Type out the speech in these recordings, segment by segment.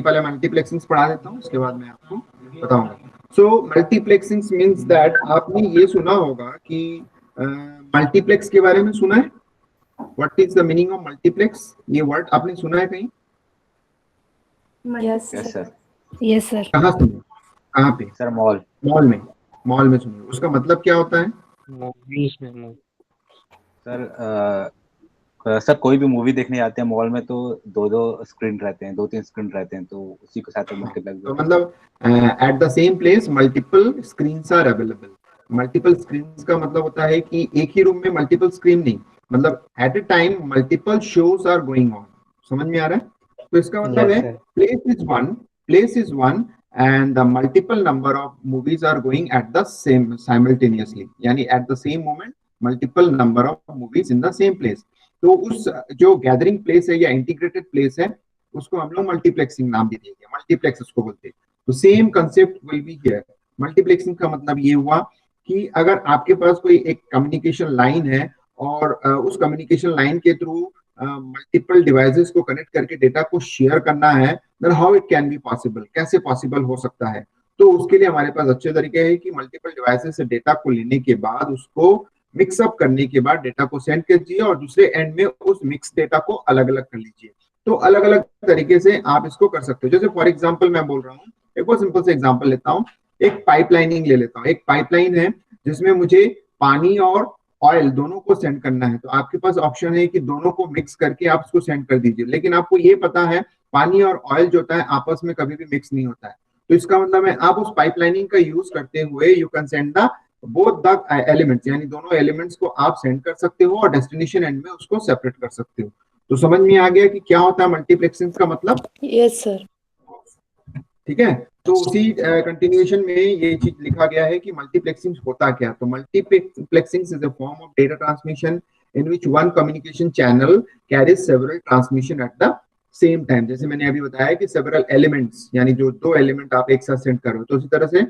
पहले मल्टीप्लेक्सिंग्स पढ़ा देता हूँ, उसके बाद मैं आपको बताऊंगा। सो मल्टीप्लेक्सिंग्स मींस दैट आपने ये सुना होगा कि मल्टीप्लेक्स के बारे में सुना है। What is the meaning of multiplex, ये वर्ड आपने सुना है कहीं? Yes yes sir. Yes sir. कहाँ सुना, कहाँ पे? Sir mall. मॉल में, मॉल में सुनिए। उसका मतलब क्या होता है? मूवीज में सर सर कोई भी मूवी देखने जाते हैं मॉल में तो दो दो स्क्रीन रहते हैं, 2-3 स्क्रीन रहते हैं, तो उसी के साथ मल्टीप्लेक्स तो होता है। मतलब at the same place multiple screens are available. Multiple screens का मतलब होता है कि एक ही रूम में मल्टीपल स्क्रीन नहीं, मतलब at a time multiple shows are going on. समझ में आ रहा है? तो इसका मतलब है place is one and the multiple number of movies are going at the same simultaneously, यानी at the same moment multiple number of movies in the same place. तो उस जो गैदरिंग प्लेस है या इंटीग्रेटेड प्लेस है, उसको हम लोग मल्टीप्लेक्सिंग नाम भी देंगे, मल्टीप्लेक्स उसको बोलते हैं। तो same concept will be here. Multiplexing का मतलब ये हुआ कि अगर आपके पास कोई एक कम्युनिकेशन लाइन है और उस कम्युनिकेशन लाइन के थ्रू मल्टीपल डिवाइसेस को कनेक्ट करके डेटा को शेयर करना है, then how it can be possible, कैसे पॉसिबल हो सकता है? तो उसके लिए हमारे पास अच्छे तरीके हैं कि मल्टीपल डिवाइसेस से डेटा को लेने के बाद उसको मिक्सअप करने के बाद डेटा को सेंड कीजिए और दूसरे एंड में उस मिक्स डेटा को अलग अलग कर लीजिए। तो अलग अलग तरीके से आप इसको कर सकते हो। जैसे फॉर एग्जांपल मैं बोल रहा हूँ, एक बहुत सिंपल से एग्जांपल लेता हूँ, एक पाइपलाइनिंग ले लेता हूँ। एक पाइपलाइन है जिसमें मुझे पानी और ऑयल दोनों को सेंड करना है, तो आपके पास ऑप्शन है कि दोनों को मिक्स करके आप उसको सेंड कर दीजिए। लेकिन आपको ये पता है पानी और ऑयल जो होता है आपस में कभी भी मिक्स नहीं होता है। तो इसका मतलब है आप उस पाइपलाइनिंग का यूज करते हुए you can send the both the elements, यानी दोनों एलिमेंट्स को आप सेंड कर सकते हो और डेस्टिनेशन एंड में उसको सेपरेट कर सकते हो। तो समझ में आ गया कि क्या होता है मल्टीप्लेक्सिंग का मतलब? Yes sir. ठीक है। तो उसी कंटिन्यूएशन में ये चीज लिखा गया है कि मल्टीप्लेक्सिंग होता क्या। तो multiplexing is a form of data transmission in which one communication channel carries several transmission eight the same time. जैसे मैंने अभी बताया कि सेवरल एलिमेंट्स, यानी जो दो एलिमेंट आप एक साथ सेंड कर रहे हो, तो उसी तरह से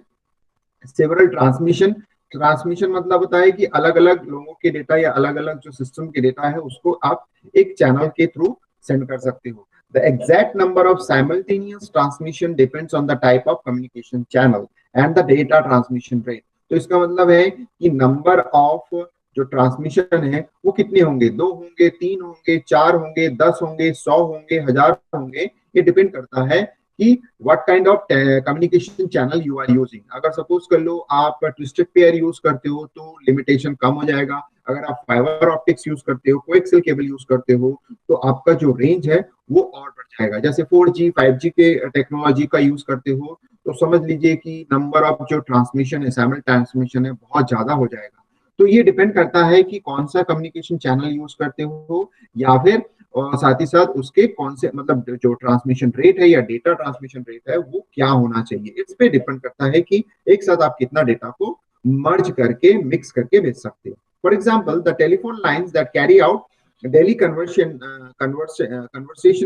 सेवरल ट्रांसमिशन। ट्रांसमिशन मतलब होता है कि अलग अलग लोगों के डेटा या अलग अलग जो सिस्टम के डेटा है उसको आप एक चैनल के थ्रू सेंड कर सकते हो। The exact number of simultaneous transmission depends on the type of communication channel and the data transmission rate. तो इसका मतलब है कि नंबर ऑफ जो ट्रांसमिशन है वो कितने होंगे, 2 होंगे, 3 होंगे, 4 होंगे, 10 होंगे, 100 होंगे, 1000 होंगे। ये डिपेंड करता है कि what kind of communication channel you are using. अगर सपोज कर लो आप ट्विस्टेड पेयर यूज करते हो तो लिमिटेशन कम हो जाएगा। अगर आप फाइबर ऑप्टिक्स यूज करते हो, कोएक्सियल केबल यूज करते हो, तो आपका जो रेंज है वो और बढ़ जाएगा। जैसे 4G 5G के टेक्नोलॉजी का यूज करते हो तो समझ लीजिए कि नंबर ऑफ जो ट्रांसमिशन है, साइमल ट्रांसमिशन है, बहुत ज्यादा हो जाएगा। तो ये डिपेंड करता है कि कौन सा कम्युनिकेशन चैनल यूज करते हो, या फिर और साथ ही साथ उसके कौन से मतलब जो ट्रांसमिशन रेट है या डेटा ट्रांसमिशन रेट है वो क्या होना चाहिए। इस पे डिपेंड करता है कि एक साथ आप कितना डेटा को मर्ज करके मिक्स करके भेज सकते हो। For example the telephone lines that carry out daily conversation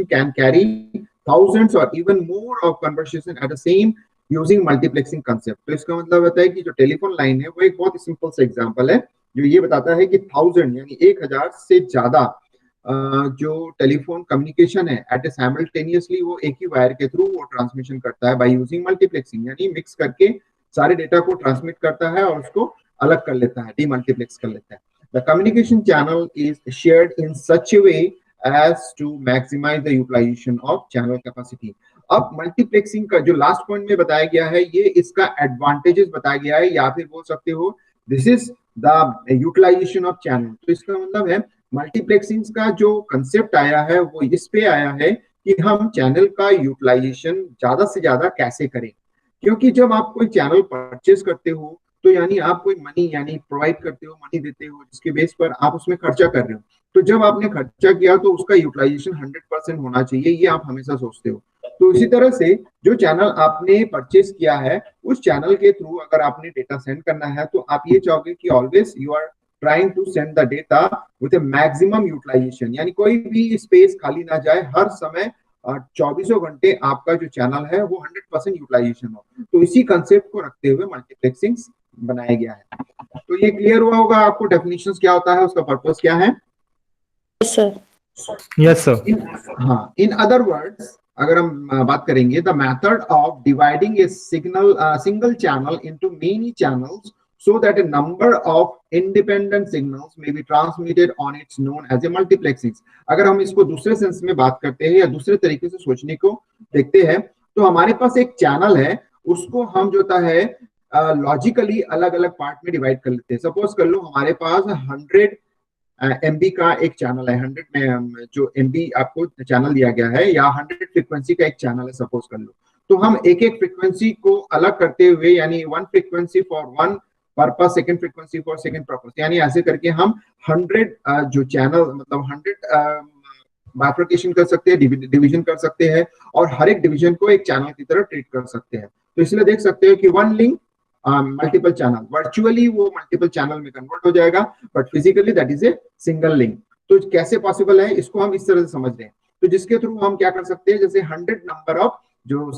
can carry thousands or even more of conversation at the same using multiplexing concept। तो इसका मतलब होता है कि जो टेलीफोन लाइन है वो एक बहुत ही सिंपल सा एग्जांपल है जो ये बताता है कि 1000 यानी 1000 से ज्यादा जो टेलीफोन कम्युनिकेशन है एट ए साइमल्टेनियसली वो एक ही वायर के थ्रू वो ट्रांसमिशन करता है बाय यूजिंग मल्टीप्लेक्सिंग, यानी मिक्स करके सारे डेटा को ट्रांसमिट करता है और उसको अलग कर लेता है, डीमल्टीप्लेक्स कर लेता है। The communication channel is shared in such a way as to maximize the utilization of channel capacity। अब मल्टीप्लेक्सिंग का जो लास्ट पॉइंट में बताया गया है ये इसका एडवांटेजेस बताया गया है, या फिर बोल सकते हो this is the utilization of channel. तो इसका मतलब है मल्टीप्लेक्सिंग का जो कंसेप्ट आया है वो इस पे आया है कि हम चैनल का यूटिलाइजेशन ज्यादा से ज्यादा कैसे करें। क्योंकि जब आप कोई चैनल परचेज करते हो तो यानी आप कोई मनी यानी प्रोवाइड करते हो, मनी देते हो, जिसके बेस पर आप उसमें खर्चा कर रहे हो। तो जब आपने खर्चा किया तो उसका यूटिलाइजेशन 100% होना चाहिए, ये आप हमेशा सोचते हो। तो इसी तरह से जो चैनल आपने परचेज किया है उस चैनल के थ्रू अगर आपने डेटा सेंड करना है तो आप ये चाहोगे कि always you are trying to send the data with a maximum utilization, यानी कोई भी स्पेस खाली ना जाए, हर समय 24 घंटे आपका जो चैनल है वो 100% यूटिलाइजेशन हो। तो इसी कंसेप्ट को रखते हुए मल्टीप्लेक्सिंग बनाया गया है। तो ये क्लियर हुआ होगा आपको डेफिनेशंस क्या होता है, उसका पर्पस क्या है? Sir yes sir. हाँ, इन अदर वर्ड्स अगर हम बात करेंगे, the method of dividing a single channel into many channels so that a number of independent signals may be transmitted on its known as a multiplexing। अगर हम इसको दूसरे sense में बात करते हैं या दूसरे तरीके से सोचने को देखते हैं, तो हमारे पास एक चैनल है, उसको हम जो है लॉजिकली अलग अलग पार्ट में डिवाइड कर लेते हैं। सपोज कर लो हमारे पास 100 MB का एक चैनल है, 100 में जो MB आपको चैनल दिया गया है, या 100 फ्रीक्वेंसी का एक चैनल है सपोज कर लो। तो हम एक एक फ्रीक्वेंसी को अलग करते हुए, यानी one frequency for one purpose, second frequency for second purpose, यानी ऐसे करके हम 100 जो चैनल मतलब 100 बाइफर्केशन कर सकते हैं, डिवीजन कर सकते हैं, और हर एक डिवीजन को एक चैनल की तरह ट्रीट कर सकते हैं। तो इसलिए देख सकते हो कि one link multiple channel, virtually वो मल्टीपल चैनल में कन्वर्ट हो जाएगा, but physically that is a single link. तो कैसे पॉसिबल है, इसको हम इस तरह से समझ रहे हैं। तो जिसके थ्रू हम क्या कर सकते हैं, जैसे 100 नंबर ऑफ जो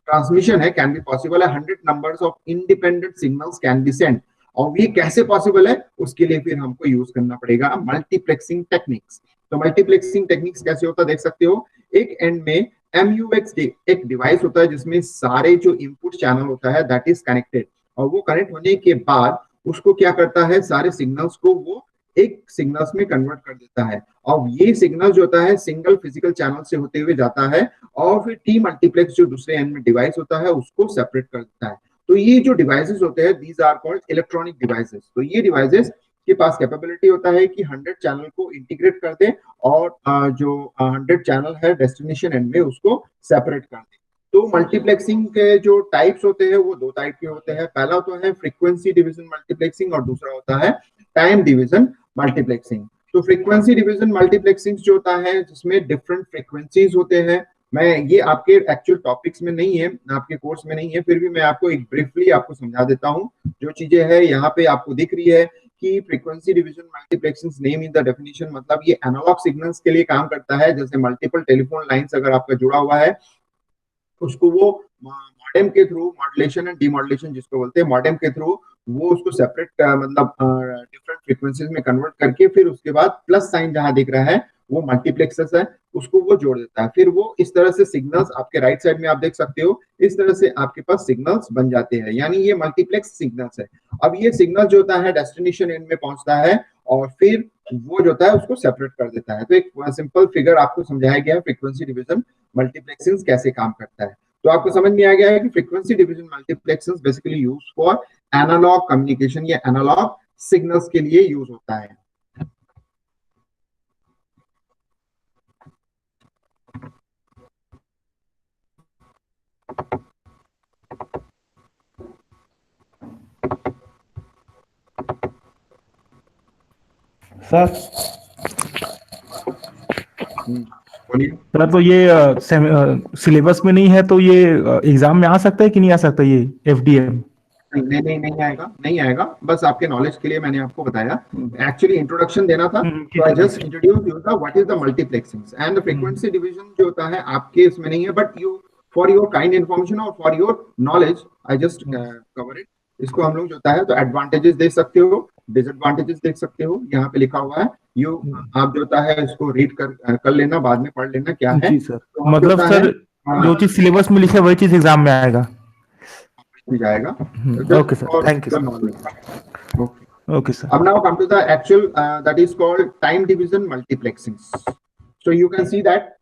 ट्रांसमिशन है कैन बी पॉसिबल है, 100 numbers of independent signals can be send. और ये कैसे पॉसिबल है, उसके लिए फिर हमको यूज करना पड़ेगा मल्टीप्लेक्सिंग टेक्निक्स। तो मल्टीप्लेक्सिंग टेक्निक्स कैसे होता है देख सकते हो। एक एंड में MUX एक डिवाइस होता है जिसमें सारे जो इनपुट चैनल होता है दैट इज कनेक्टेड, और वो कनेक्ट होने के बाद उसको क्या करता है, सारे सिग्नल्स को वो एक सिग्नल्स में कन्वर्ट कर देता है। और ये सिग्नल जो होता है सिंगल फिजिकल चैनल से होते हुए जाता है, और फिर टी मल्टीप्लेक्स जो दूसरे एंड में डिवाइस होता है उसको सेपरेट कर देता है। तो ये जो डिवाइसेस होते हैं these are called electronic devices. तो ये डिवाइसेस के पास कैपेबिलिटी होता है कि 100 चैनल को इंटीग्रेट कर दे, और जो 100 चैनल है डेस्टिनेशन एंड में उसको सेपरेट कर दे। तो मल्टीप्लेक्सिंग के जो टाइप्स होते हैं वो दो टाइप के होते हैं। पहला तो है फ्रीक्वेंसी डिवीजन मल्टीप्लेक्सिंग, और दूसरा होता है टाइम डिवीजन मल्टीप्लेक्सिंग। तो फ्रीक्वेंसी डिवीजन मल्टीप्लेक्सिंग जो होता है जिसमें डिफरेंट फ्रीक्वेंसीज होते हैं, मैं ये आपके एक्चुअल टॉपिक्स में नहीं है, आपके कोर्स में नहीं है, फिर भी मैं आपको एक ब्रीफली आपको समझा देता हूँ। जो चीजें है यहाँ पे आपको दिख रही है कि frequency division multiplexing name in the definition, मतलब ये एनालॉग सिग्नल्स के लिए काम करता है। जैसे मल्टीपल टेलीफोन लाइंस अगर आपका जुड़ा हुआ है, उसको वो मॉडेम के थ्रू, मॉड्यूलेशन एंड डीमॉड्यूलेशन जिसको बोलते हैं, मॉडेम के थ्रू वो उसको सेपरेट मतलब डिफरेंट फ्रीक्वेंसीज में कन्वर्ट करके, फिर उसके बाद प्लस साइन जहां दिख रहा है वो मल्टीप्लेक्सर्स है, उसको वो जोड़ देता है। फिर वो इस तरह से सिग्नल्स आपके राइट साइड में आप देख सकते हो, इस तरह से आपके पास सिग्नल्स बन जाते हैं, यानी ये मल्टीप्लेक्स सिग्नल्स है। अब ये सिग्नल जो होता है डेस्टिनेशन एंड में पहुंचता है, और फिर वो जो होता है उसको सेपरेट कर देता है। तो एक सिंपल फिगर आपको समझाया गया है फ्रीक्वेंसी डिवीजन मल्टीप्लेक्सिंग कैसे काम करता है। तो आपको समझ में आ गया है कि frequency division multiplexing basically use for analog communication या एनालॉग सिग्नल्स के लिए यूज होता है। सर बोलिए सर, तो ये सिलेबस में नहीं है, तो ये एग्जाम में आ सकता है कि नहीं आ सकता ये FDM? नहीं आएगा, नहीं आएगा। बस आपके नॉलेज के लिए मैंने आपको बताया, एक्चुअली इंट्रोडक्शन देना था, तो I just introduce you the what is the multiplexing and the frequency division जो होता है आपके इसमें नहीं है, but you for your kind information और for your knowledge I just cover it. इसको हम लोग जो होता है तो एडवांटेजेस देख सकते हो, डिसएडवांटेजेस देख सकते हो, यहाँ पे लिखा हुआ है। यू आप जो होता है इसको रीड कर लेना, बाद में पढ़ लेना क्या है। जी सर, तो मतलब सर जो चीज सिलेबस में लिखा है वही चीज एग्जाम में आएगा, जाएगा। Okay sir, thank you sir. Okay sir. Now come to the actual that is called time division multiplexing. So you can see that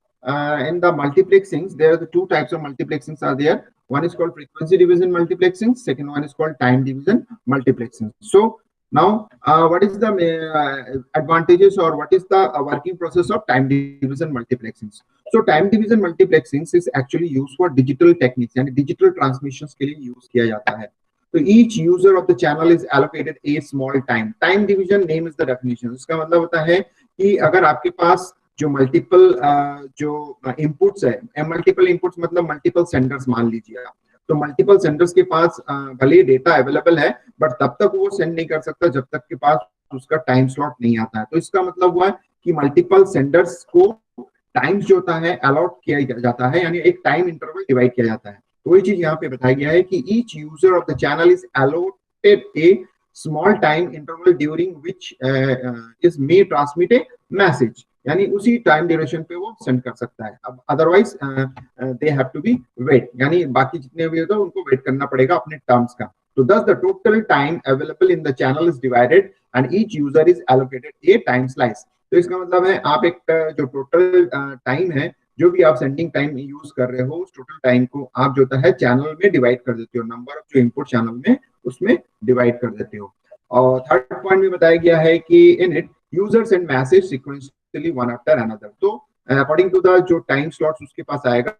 in the multiplexings there are the two types of multiplexings are there. One is called frequency division multiplexing, second one is called time division multiplexing. So now what is the advantages or what is the working process of time division multiplexing? So time division multiplexing is actually used for digital techniques and digital transmissions के लिए use किया जाता है। So each user of the channel is allocated a small time. Time division name is the definition. इसका मतलब होता है कि अगर आपके पास जो मल्टीपल जो इनपुट्स है, मल्टीपल इनपुट्स मतलब मल्टीपल सेंडर्स मान लीजिए आप, तो मल्टीपल सेंडर्स के पास भले डेटा अवेलेबल है, बट तब तक वो सेंड नहीं कर सकता जब तक के पास उसका टाइम स्लॉट नहीं आता है। तो इसका मतलब हुआ है कि मल्टीपल सेंडर्स को टाइम जो होता है अलॉट किया जाता है, यानी एक टाइम इंटरवल डिवाइड किया जाता है। तो वही चीज यहाँ पे बताया गया है कि each user of the channel is allotted A small time interval during which is may transmit A message. यानी उसी टाइम ड्यूरेशन पे वो सेंड कर सकता है। अब otherwise they have to be wait, यानी बाकी जितने भी होता है उनको वेट करना पड़ेगा अपने टर्म्स का। तो thus the total time available in the channel is divided and each user is allocated a time slice। तो इसका मतलब है आप एक जो टोटल टाइम है, जो भी आप सेंडिंग टाइम यूज कर रहे हो, उस टोटल टाइम को आप जो होता है चैनल में डिवाइड कर देते हो, नंबर ऑफ जो इनपुट चैनल में उसमें डिवाइड कर देते हो। और थर्ड पॉइंट में बताया गया है कि in it user send message sequentially one after another. तो अकॉर्डिंग टू द जो टाइम स्लॉट्स उसके पास आएगा,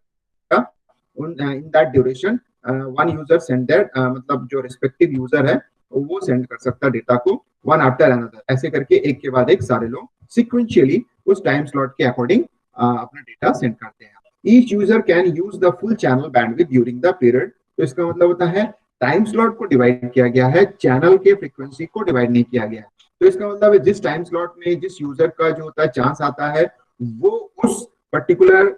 in that duration one user send that, मतलब जो रिस्पेक्टिव यूजर है वो सेंड कर सकता है डेटा को वन आफ्टर अनदर, ऐसे करके एक के बाद एक सारे लोग सिक्वेंशियली उस टाइम स्लॉट के अकॉर्डिंग अपना डेटा सेंड करते हैं। Each user can use the full channel bandwidth during the period. तो इसका मतलब होता है टाइम स्लॉट को डिवाइड किया गया है, चैनल के फ्रीक्वेंसी को डिवाइड नहीं किया गया है। तो इसका मतलब है जिस टाइम स्लॉट में जिस यूजर का जो होता है चांस आता है, वो उस पर्टिकुलर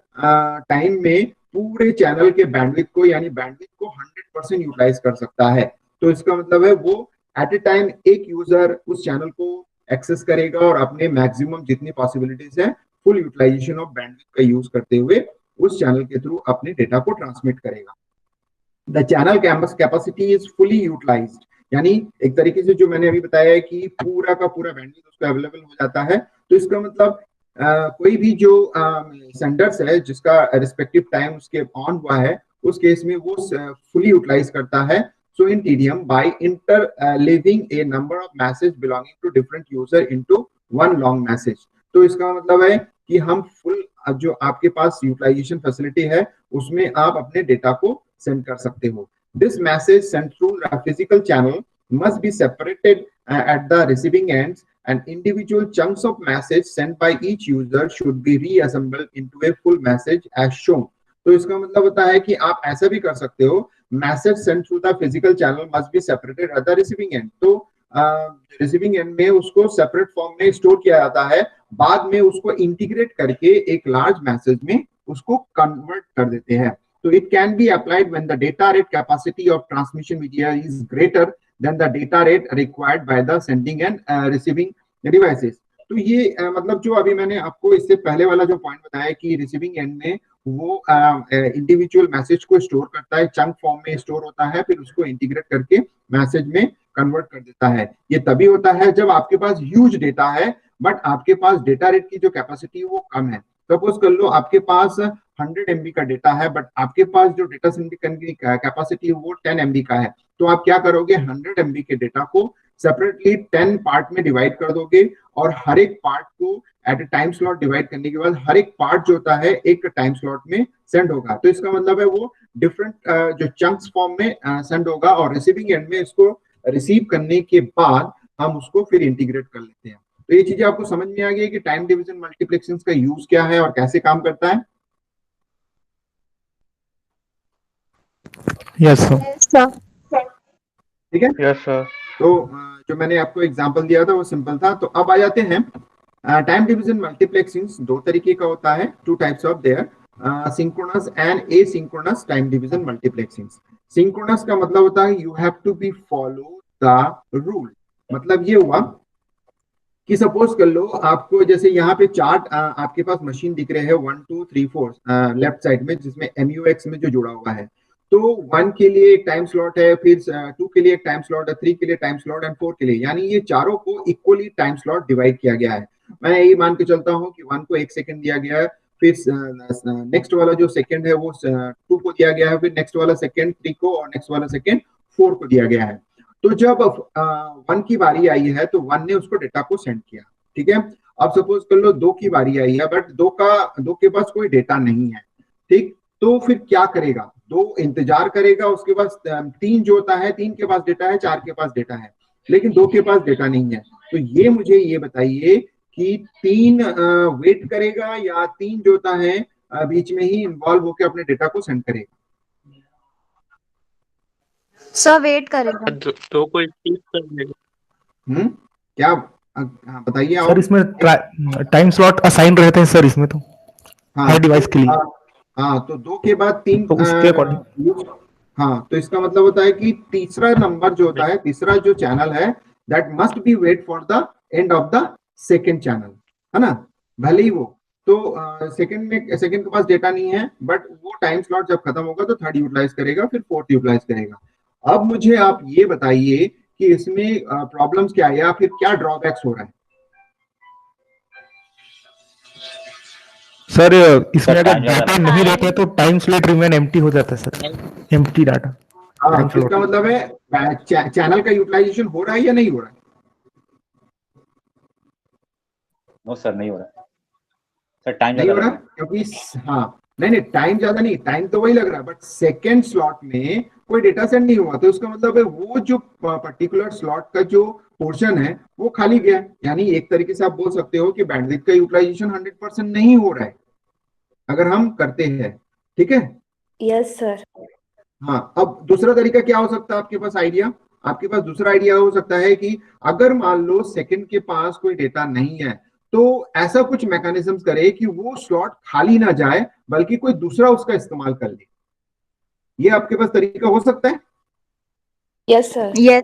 टाइम में पूरे चैनल के बैंडविड्थ को, यानी बैंडविड्थ को 100% यूटिलाइज कर सकता है। तो इसका मतलब है वो एट ए टाइम एक यूजर उस चैनल को एक्सेस करेगा और अपने मैक्सिमम जितनी पॉसिबिलिटीज है फुल यूटिलाइजेशन ऑफ बैंडविड्थ का यूज करते हुए उस चैनल के थ्रू अपने डेटा को ट्रांसमिट करेगा। The channel capacity is fully utilized, यानी एक तरीके से जो मैंने अभी बताया है कि पूरा का पूरा बैंडविड्थ उसको अवेलेबल हो जाता है। तो इसका मतलब कोई भी जो सेंडर्स है जिसका रिस्पेक्टिव टाइम उसके ऑन हुआ है, उस केस में वो फुली यूटिलाइज करता है। So in TDM by interleaving a number of message belonging to different user into one long message. तो इसका मतलब है कि हम फुल जो आपके पास यूटिलाइजेशन फैसिलिटी है उसमें आप अपने डेटा को सेंड कर सकते हो। This message send through the physical channel must be separated at the receiving ends, and individual chunks of message sent by each user should be reassembled into a full message as shown। तो इसका मतलब होता है कि आप ऐसा भी कर सकते हो, message send through the physical channel must be separated at the receiving end. तो रिसीविंग एंड में उसको सेपरेट फॉर्म में स्टोर किया जाता है, बाद में उसको इंटीग्रेट करके एक लार्ज मैसेज में उसको कन्वर्ट कर देते हैं। तो it can be applied when the data rate capacity of transmission media is greater than the data rate required by the sending and receiving devices। तो ये मतलब जो अभी मैंने आपको इससे पहले वाला जो पॉइंट बताया कि रिसीविंग एंड में वो इंडिविजुअल मैसेज को स्टोर करता है, चंक फॉर्म में स्टोर होता है, फिर उसको इंटीग्रेट करके मैसेज में कन्वर्ट कर देता है। ये तभी होता है जब आपके पास ह्यूज डेटा है बट आपके पास डेटा रेट की जो कैपेसिटी है वो कम है। सपोज कर लो आपके पास 100 MB का डेटा है बट आपके पास जो डेटा सेंडिंग करने की कैपेसिटी है वो 10 MB का है। तो आप क्या करोगे, 100 MB के डेटा को सेपरेटली 10 पार्ट में डिवाइड कर दोगे और हर एक पार्ट को at a time slot divide करने के बाद हर एक पार्ट जो होता है एक टाइम स्लॉट में सेंड होगा। तो इसका मतलब है वो डिफरेंट जो चंक्स फॉर्म में सेंड होगा और रिसीविंग एंड में इसको रिसीव करने के बाद हम उसको फिर इंटीग्रेट कर लेते हैं। तो ये चीजें आपको समझ में आ गई कि टाइम डिवीजन मल्टीप्लेक्सिंग का यूज क्या है और कैसे काम करता है। Yes sir. ठीक है, यस सर। तो जो मैंने आपको एग्जांपल दिया था वो सिंपल था। तो अब आ जाते हैं टाइम डिवीजन मल्टीप्लेक्सिंग दो तरीके का होता है, two types of there, synchronous and asynchronous time division multiplexing. Synchronous का मतलब होता है you have to be follow the rule. मतलब ये हुआ कि सपोज कर लो आपको जैसे यहाँ पे चार्ट आपके पास मशीन दिख रहे हैं 1 2 3 4 लेफ्ट साइड में, जिसमें MUX में जो जुड़ा हुआ है। तो 1 के लिए एक टाइम स्लॉट है, फिर 2 के लिए एक टाइम स्लॉट है, 3 के लिए टाइम स्लॉट एंड 4 के लिए, यानी ये चारों को इक्वली टाइम स्लॉट डिवाइड किया गया है। मैं यही मान के चलता हूँ कि 1 को 1 सेकंड दिया गया है, फिर नेक्स्ट वाला जो सेकंड है वो 2 को दिया गया है, फिर नेक्स्ट वाला सेकंड 3 को और नेक्स्ट वाला सेकंड 4 को दिया गया है। तो जब 1 की बारी आई है तो 1 ने उसको डेटा को सेंड किया, ठीक है। अब सपोज कर लो 2 की बारी आई है बट 2 के पास कोई डेटा नहीं है, ठीक। तो फिर क्या करेगा, 2 इंतजार करेगा, उसके पास 3 जो होता है 3 के पास डेटा है, 4 के पास डेटा है, लेकिन 2 के पास डेटा नहीं है। तो ये मुझे ये बताइए कि 3 वेट करेगा या 3 जो होता है बीच में ही इन्वॉल्व होकर अपने डेटा को सेंड करेगा। सर वेट करेगा। दो को स्किप कर देगा। क्या, हाँ बताइए सर। इसमें टाइम स्लॉट असाइन रहते हैं सर इसमें, तो हर डिवाइस के लिए। हाँ, तो 2 के बाद 3 तो उसके अकॉर्डिंग, हाँ, तो इसका मतलब होता है कि तीसरा नंबर जो होता है, तीसरा जो चैनल है, that must be wait for the end of the second channel, है ना। भले ही वो तो सेकंड के पास डेटा नहीं है, बट वो टाइम स्लॉट जब खत्म होगा तो थर्ड यूटिलाइज करेगा, फिर फोर्थ यूटिलाइज करेगा। अब मुझे आप ये बताइए कि इसमें प्रॉब्लम्स क्या है या फिर क्या ड्रॉबैक्स हो रहा है। सर इसमें सर, अगर time ज्यादा डाटा नहीं रहता है तो टाइम स्लॉट रिमेन एम्प्टी हो जाता है सर, एम्प्टी डाटा हाँ, टाइम तो इसका स्लॉट। मतलब है चैनल का यूटिलाइजेशन हो रहा है या नहीं हो रहा है? नो सर, नहीं हो रहा सर, टाइम नहीं ज्यादा हो लग रहा रहा है। क्योंकि हाँ, नहीं टाइम ज्यादा नहीं, टाइम तो वही लग रहा है, बट सेकेंड स्लॉट में कोई डेटा सेंड नहीं हुआ, तो इसका मतलब है वो जो पर्टिकुलर स्लॉट का जो पोर्शन है वो खाली गया। यानी एक तरीके से आप बोल सकते हो कि बैंडविड्थ का यूटिलाइजेशन 100% नहीं हो रहा है अगर हम करते हैं। ठीक है। Yes sir. हाँ, अब दूसरा तरीका क्या हो सकता है आपके पास आइडिया? आपके पास दूसरा आइडिया हो सकता है कि अगर मान लो सेकंड के पास कोई डेटा नहीं है तो ऐसा कुछ मैकेनिज्म करे कि वो स्लॉट खाली ना जाए बल्कि कोई दूसरा उसका इस्तेमाल कर ले। ये आपके पास तरीका हो सकता है? Yes sir. यस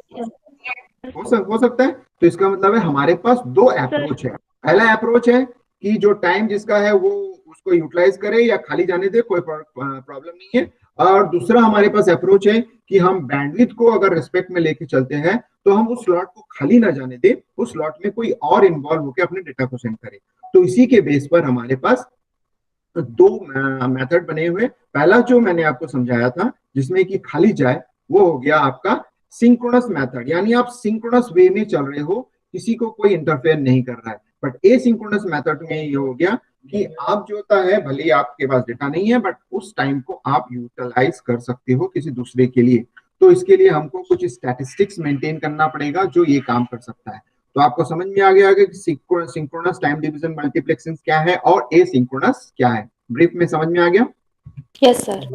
हो सकता है। तो इसका मतलब है हमारे पास दो अप्रोच है। पहला अप्रोच है कि जो टाइम जिसका है वो उसको यूटिलाइज करे या खाली जाने दे, कोई प्रॉब्लम नहीं है। और दूसरा हमारे पास अप्रोच है कि हम बैंडविड्थ को अगर रिस्पेक्ट में लेके चलते हैं तो हम उस स्लॉट को खाली ना जाने दे, उस स्लॉट में कोई और इन्वॉल्व होकर अपने डेटा को सेंड करे। तो इसी के बेस पर हमारे पास दो मेथड बने हुए। पहला जो मैंने आपको समझाया था जिसमें कि खाली जाए, वो हो गया आपका सिंक्रोनस मेथड, यानी आप सिंक्रोनस वे में चल रहे हो, किसी को कोई इंटरफेयर नहीं कर रहा है। बट एसिंक्रोनस मेथड में ये हो गया कि आप जो होता है भले ही आपके पास डेटा नहीं है बट उस टाइम को आप यूटिलाइज कर सकते हो किसी दूसरे के लिए। तो इसके लिए हमको कुछ स्टैटिस्टिक्स मेंटेन करना पड़ेगा जो ये काम कर सकता है। तो आपको समझ में आ गया कि सिंक्रोनस टाइम डिवीजन मल्टीप्लेक्सिंग क्या है और एसिंक्रोनस क्या है। ब्रीफ में समझ में आ गया? Yes sir.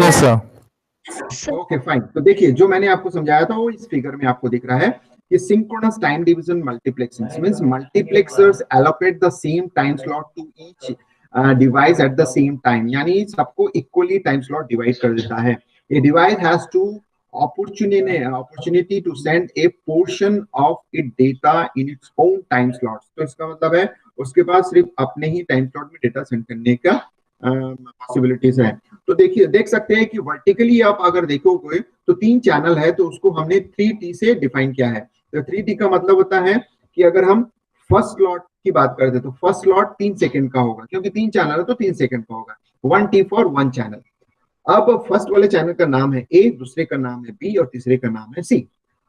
Yes sir. Okay fine. तो देखिए जो मैंने आपको समझाया था वो इस फिगर में आपको दिख रहा है कि synchronous time division multiplexing means multiplexers allocate the same time slot to each device at the same time, यानी सबको इक्वली टाइम स्लॉट डिवाइड कर देता है। A device has to opportunity to send a portion of its data in its own time slots। तो इसका मतलब है उसके पास सिर्फ अपने ही टाइम स्लॉट में डेटा सेंड करने का पॉसिबिलिटीज है। तो देखिए देख सकते हैं कि वर्टिकली आप अगर देखोगे तो 3 चैनल है, तो उसको हमने 3T से डिफाइन किया है। तो 3T का मतलब होता है कि अगर हम फर्स्ट स्लॉट की बात करते हैं तो फर्स्ट स्लॉट 3 सेकंड का होगा, क्योंकि 3 चैनल है तो 3 सेकंड का होगा। 1T for 1 channel. अब फर्स्ट वाले चैनल का नाम है ए, दूसरे का नाम है बी और तीसरे का नाम है सी।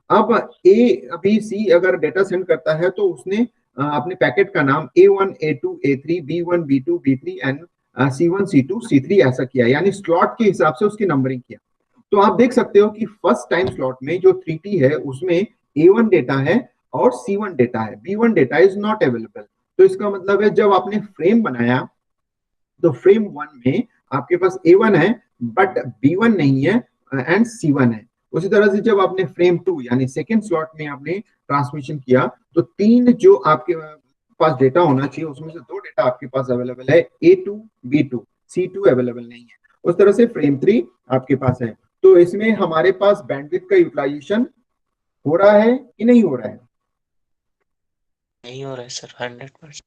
अब ए अभी सी अगर डेटा सेंड करता है तो उसने अपने पैकेट का नाम A1 A2 A3 B1 B2 B3 and C1 C2 C3 ऐसा किया, यानी स्लॉट के हिसाब से उसकी नंबरिंग किया। तो आप देख सकते हो कि फर्स्ट टाइम स्लॉट में जो 3T है उसमें A1 डेटा है और C1 डेटा है, B1 data is not available. तो इसका मतलब है जब आपने फ्रेम बनाया तो फ्रेम 1 में आपके पास A1 है बट B1 नहीं है एंड C1 है। उसी तरह से जब आपने फ्रेम 2 यानी सेकेंड स्लॉट में आपने ट्रांसमिशन किया तो 3 जो आपके पास डेटा होना चाहिए उसमें से 2 डेटा आपके पास अवेलेबल है, A2 B2, C2 अवेलेबल नहीं है। उस तरह से फ्रेम 3 आपके पास है। तो इसमें हमारे पास बैंडविड्थ का यूटिलाइजेशन हो रहा है कि नहीं हो रहा है? नहीं हो रहा है सर, 100%।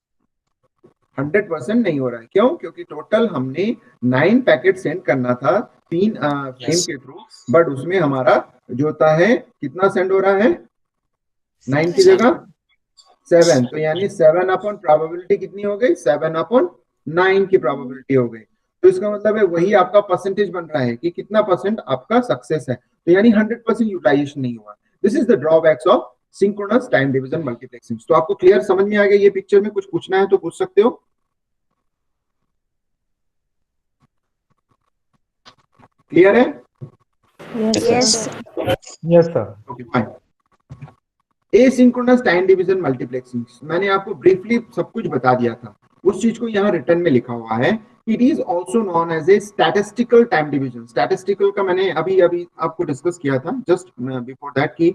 100% नहीं हो रहा है। क्यों? क्योंकि टोटल हमने 9 पैकेट सेंड करना था 3 फ्रेम के थ्रू, बट उसमें हमारा जो होता है कितना सेंड हो रहा है? 9 की जगह 7। तो यानी 7 अपॉन प्रोबेबिलिटी कितनी हो गई? 7 अपॉन 9 की प्रोबेबिलिटी हो गई। तो इसका मतलब है वही आपका परसेंटेज बन रहा है कि कितना परसेंट आपका सक्सेस है। तो यानी 100% यूटिलाइजेशन नहीं हुआ। This is the drawbacks of synchronous time division multiplexing. तो आपको क्लियर समझ में आ गया ये पिक्चर में? कुछ पूछना है तो पूछ सकते हो। क्लियर है? Yes yes sir. Okay fine. Asynchronous time division multiplexing मैंने आपको ब्रीफली सब कुछ बता दिया था, उस चीज को यहाँ रिटर्न में लिखा हुआ है। It is also known as a statistical time division. Statistical का मैंने अभी अभी आपको डिस्कस किया था जस्ट बिफोर दैट कि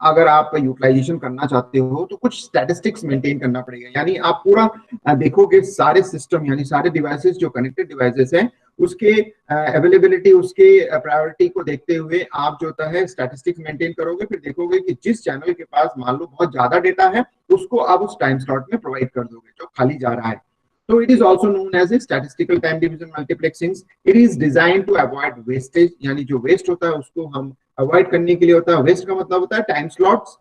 अगर आप यूटिलाइजेशन करना चाहते हो तो कुछ स्टैटिस्टिक्स मेंटेन करना पड़ेगा। यानी आप पूरा देखोगे सारे सिस्टम यानी सारे डिवाइसेस जो कनेक्टेड डिवाइसेस हैं उसके अवेलेबिलिटी उसके प्रायोरिटी को देखते हुए आप जो होता है स्टैटिस्टिक्स मेंटेन करोगे। फिर देखोगे कि जिस चैनल के पास मान लो बहुत ज्यादा डेटा है उसको आप उस टाइम स्लॉट में प्रोवाइड कर दोगे जो खाली जा रहा है। So it is also known as a statistical time division multiplexing. It is designed to avoid wastage, यानी जो वेस्ट होता है उसको हम अवॉइड करने के लिए होता है। वेस्ट का मतलब होता है टाइम स्लॉट्स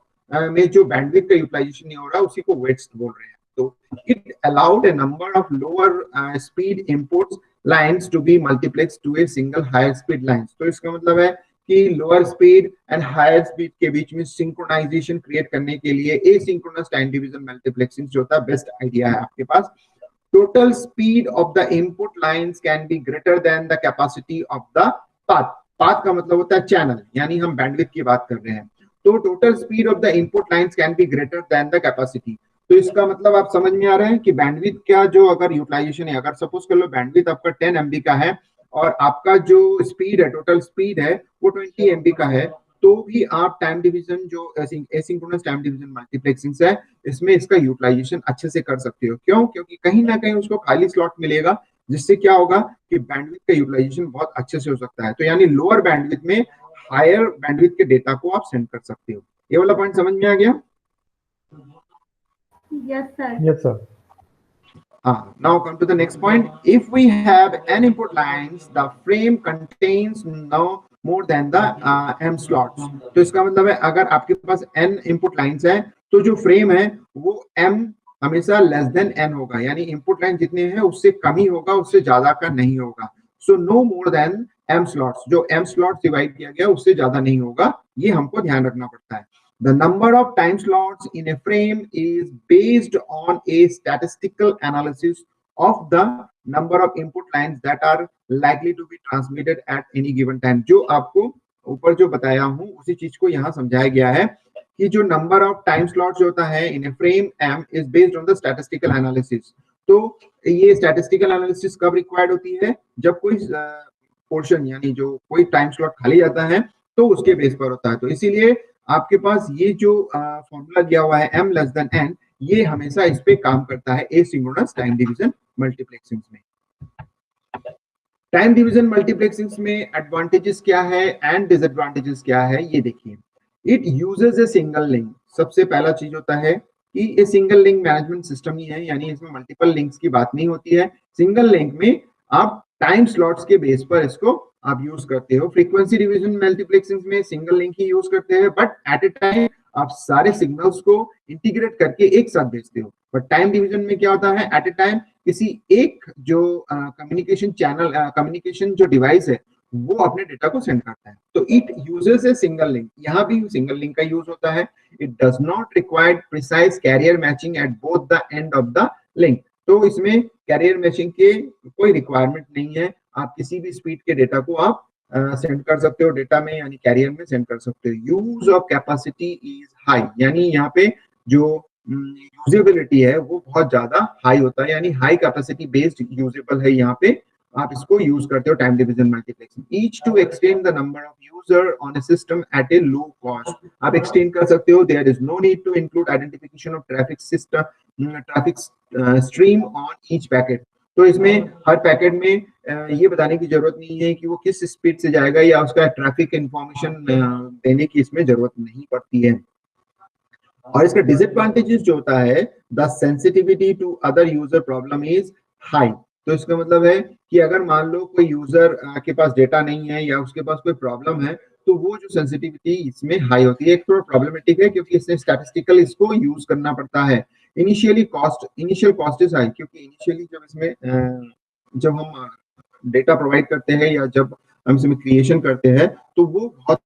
में जो बैंडविड्थ का यूटिलाइजेशन नहीं हो रहा उसी को वेस्ट बोल रहे हैं। तो it allowed a number of lower speed inputs lines to be multiplexed to a single higher speed lines. तो इसका मतलब है कि lower speed and higher speed के बीच में सिंक्रोनाइजेशन क्रिएट करने के लिए एसिंक्रोनस टाइम डिवीजन मल्टीप्लेक्सिंग जो होता है बेस्ट आइडिया है आपके पास। Total speed of the input lines can be greater than the capacity of the path. Path का मतलब होता है चैनल, यानी हम बैंडविड्थ की बात कर रहे हैं। तो total speed of the input lines can be greater than the capacity. तो इसका मतलब आप समझ में आ रहा है कि बैंडविड्थ का जो अगर यूटिलाइजेशन है, अगर सपोज कर लो बैंडविड्थ आपका 10 MB का है और आपका जो स्पीड है टोटल स्पीड है वो 20 MB का है, तो भी आप टाइम डिवीजन जो एसिंक्रोनस टाइम डिवीजन मल्टीप्लेक्सिंग है इसमें इसका यूटिलाइजेशन अच्छे से कर सकते हो। क्यों? क्योंकि कहीं ना कहीं उसको खाली स्लॉट मिलेगा जिससे क्या होगा कि बैंडविड्थ का यूटिलाइजेशन बहुत अच्छे से हो सकता है। तो यानी लोअर बैंडविड्थ में हायर बैंडविड्थ के डेटा को आप सेंड कर सकते हो। ये वाला पॉइंट समझ में आ गया? Yes sir. Now come to the next point. If we have n input lines, the frame contains no more than the m slots. तो इसका मतलब है अगर आपके पास n input lines है तो जो फ्रेम है वो m हमेशा लेस देन n होगा, यानी इनपुट लाइन जितने हैं उससे कम ही होगा, उससे ज्यादा का नहीं होगा। So no more than m slots, जो m स्लॉट्स डिवाइड किया गया उससे ज्यादा नहीं होगा, ये हमको ध्यान रखना पड़ता है। The number of time slots in a frame is based on a statistical analysis of the number of input lines that are likely to be transmitted at any given time. जो आपको ऊपर जो बताया हूँ उसी चीज को यहाँ समझाया गया है कि जो नंबर ऑफ टाइम स्लॉट्स होता है इन a frame m is based on the statistical analysis. तो ये statistical analysis कब रिक्वायर्ड होती है? जब कोई पोर्शन यानी जो कोई टाइम स्लॉट खाली जाता है तो उसके बेस पर होता है। तो इसीलिए आपके पास ये जो फॉर्मूला दिया हुआ है m लेस देन n, ये हमेशा इस पे काम करता है एसिंक्रोनस टाइम डिवीजन मल्टीप्लेक्सिंग में। टाइम डिवीजन मल्टीप्लेक्सिंग में एडवांटेजेस क्या है एंड डिसएडवांटेजेस क्या है ये देखिए। It uses a single link. सबसे पहला चीज होता है कि ये सिंगल लिंक मैनेजमेंट सिस्टम ही है, यानी इसमें मल्टीपल लिंक्स की बात नहीं होती है। सिंगल लिंक में आप टाइम स्लॉट्स के बेस पर इसको आप यूज करते हो। फ्रीक्वेंसी डिवीजन मल्टीप्लेक्सिंग में सिंगल लिंक ही यूज करते हैं, बट एट ए टाइम आप सारे सिग्नल्स को इंटीग्रेट करके एक साथ भेजते हो। बट टाइम डिवीजन में क्या होता है, एट ए टाइम किसी एक जो कम्युनिकेशन चैनल कम्युनिकेशन जो डिवाइस है वो अपने डेटा को सेंड करता है। तो it uses a single link, यहाँ भी सिंगल लिंक का यूज होता है। It does not require precise carrier matching at both the end of the link. तो इसमें कैरियर मैचिंग के कोई रिक्वायरमेंट नहीं है, आप किसी भी स्पीड के डेटा को आप सेंड कर सकते हो, डेटा में यानी कैरियर में सेंड कर सकते हो। Use of capacity is high, यानी यहाँ पे जो यूजेबिलिटी है वो बहुत ज्यादा हाई होता है, यानी हाई कैपेसिटी बेस्ड यूजेबल है। यहाँ पे आप इसको यूज करते हो time division multiplexing. Each to extend the number of user on a system at a low cost. आप एक्सटेंड कर सकते हो। There is no need to include identification of traffic system traffic stream on each packet. तो इसमें हर packet में ये बताने की जरूरत नहीं है कि वो किस स्पीड से जाएगा या उसका ट्रैफिक इंफॉर्मेशन देने की इसमें जरूरत नहीं पड़ती है। और इसका डिसएडवांटेजेस जो होता है, the sensitivity to other user problem is high. तो इसका मतलब है कि अगर मान लो कोई यूजर के पास डेटा नहीं है या उसके पास कोई प्रॉब्लम है तो वो जो सेंसिटिविटी इसमें हाई होती है। एक थोड़ा प्रॉब्लमेटिक है क्योंकि इसमें स्टैटिस्टिकल इसको यूज करना पड़ता है। इनिशियल कॉस्ट इज हाई, क्योंकि इनिशियली जब इसमें जब हम डेटा प्रोवाइड करते हैं या जब हम इसमें क्रिएशन करते हैं तो वो बहुत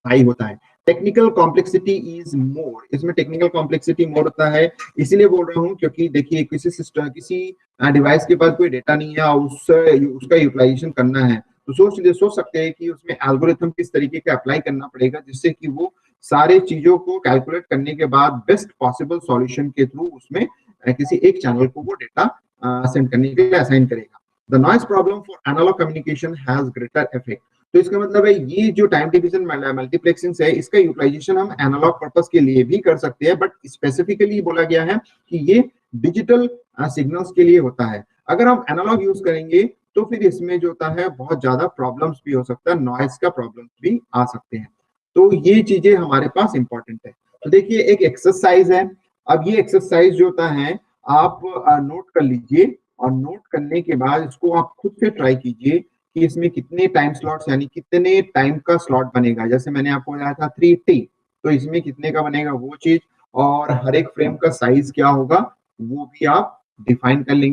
हाई होता है। टेक्निकल कॉम्प्लेक्सिटी इज मोर, इसमें टेक्निकल कॉम्प्लेक्सिटी मोर होता है। इसीलिए बोल रहा हूँ क्योंकि देखिए किसी सिस्टम किसी डिवाइस के पास कोई डेटा नहीं है और उसका यूटिलाइजेशन करना है तो सोच सकते हैं कि उसमें एल्गोरिथम किस तरीके का अप्लाई करना पड़ेगा जिससे कि वो सारे चीजों को कैलकुलेट करने के बाद बेस्ट पॉसिबल सॉल्यूशन के थ्रू उसमें किसी एक चैनल को वो डेटा सेंड करने के लिए असाइन करेगा। The noise problem for analog communication has greater effect. तो इसका मतलब है ये जो टाइम डिवीजन मल्टीप्लेक्सिंग है इसका यूटिलाइजेशन हम एनालॉग पर्पस के लिए भी कर सकते हैं, बट स्पेसिफिकली बोला गया है कि ये डिजिटल सिग्नल्स के लिए होता है। अगर हम एनालॉग यूज करेंगे तो फिर इसमें जो होता है बहुत ज्यादा प्रॉब्लम्स भी हो सकता है, नॉइस का प्रॉब्लम्स भी आ सकते हैं। तो ये चीजें हमारे पास इंपॉर्टेंट है। तो देखिए एक एक्सरसाइज है, अब ये एक्सरसाइज जो होता है आप नोट कर लीजिए, और नोट करने के बाद इसको आप खुद से ट्राई कीजिए कि इसमें कितने टाइम स्लॉट्स यानी कितने टाइम का स्लॉट बनेगा। जैसे मैंने आपको बताया था 3T, तो इसमें कितने का बनेगा वो चीज, और हर एक फ्रेम का साइज क्या होगा वो भी आप डिफाइन कर लेंगे।